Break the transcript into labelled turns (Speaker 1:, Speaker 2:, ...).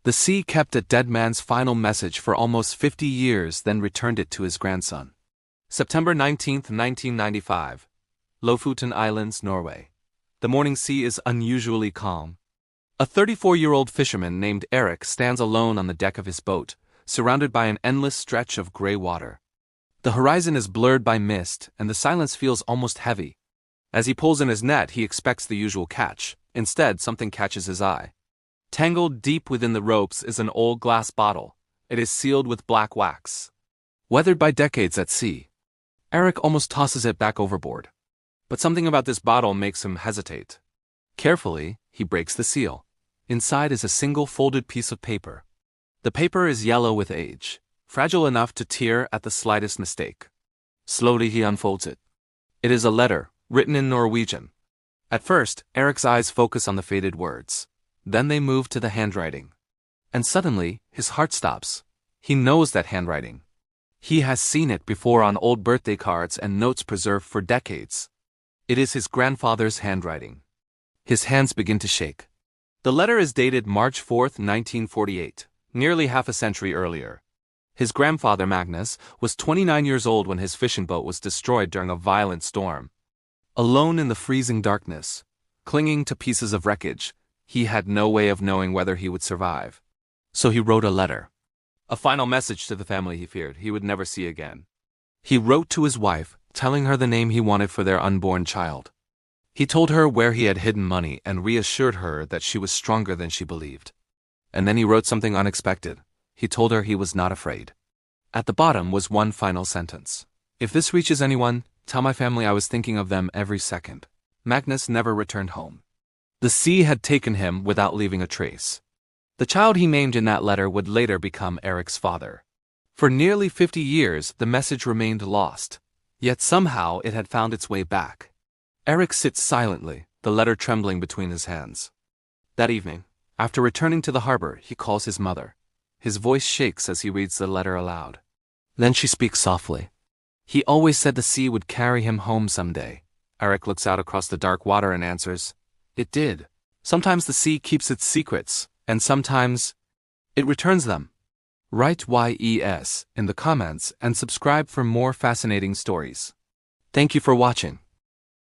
Speaker 1: The sea kept a dead man's final message for almost 50 years, then returned it to his grandson. September 19, 1995. Lofoten Islands, Norway. The morning sea is unusually calm. A 34-year-old fisherman named Erik stands alone on the deck of his boat, surrounded by an endless stretch of gray water. The horizon is blurred by mist, and the silence feels almost heavy. As he pulls in his net, he expects the usual catch. Instead, something catches his eye. Tangled deep within the ropes is an old glass bottle. It is sealed with black wax. Weathered by decades at sea, Erik almost tosses it back overboard. But something about this bottle makes him hesitate. Carefully, he breaks the seal. Inside is a single folded piece of paper. The paper is yellow with age, fragile enough to tear at the slightest mistake. Slowly he unfolds it. It is a letter, written in Norwegian. At first, Erik's eyes focus on the faded words. Then they move to the handwriting. And suddenly, his heart stops. He knows that handwriting. He has seen it before on old birthday cards and notes preserved for decades. It is his grandfather's handwriting. His hands begin to shake. The letter is dated March 4, 1948, nearly half a century earlier. His grandfather, Magnus, was 29 years old when his fishing boat was destroyed during a violent storm. Alone in the freezing darkness, clinging to pieces of wreckage, he had no way of knowing whether he would survive. So he wrote a letter. A final message to the family he feared he would never see again. He wrote to his wife, telling her the name he wanted for their unborn child. He told her where he had hidden money and reassured her that she was stronger than she believed. And then he wrote something unexpected. He told her he was not afraid. At the bottom was one final sentence. If this reaches anyone, tell my family I was thinking of them every second. Magnus never returned home. The sea had taken him without leaving a trace. The child he named in that letter would later become Erik's father. For nearly 50 years, the message remained lost. Yet somehow it had found its way back. Erik sits silently, the letter trembling between his hands. That evening, after returning to the harbor, he calls his mother. His voice shakes as he reads the letter aloud. Then she speaks softly. He always said the sea would carry him home someday. Erik looks out across the dark water and answers, it did. Sometimes the sea keeps its secrets, and sometimes it returns them. Write YES in the comments and subscribe for more fascinating stories. Thank you for watching.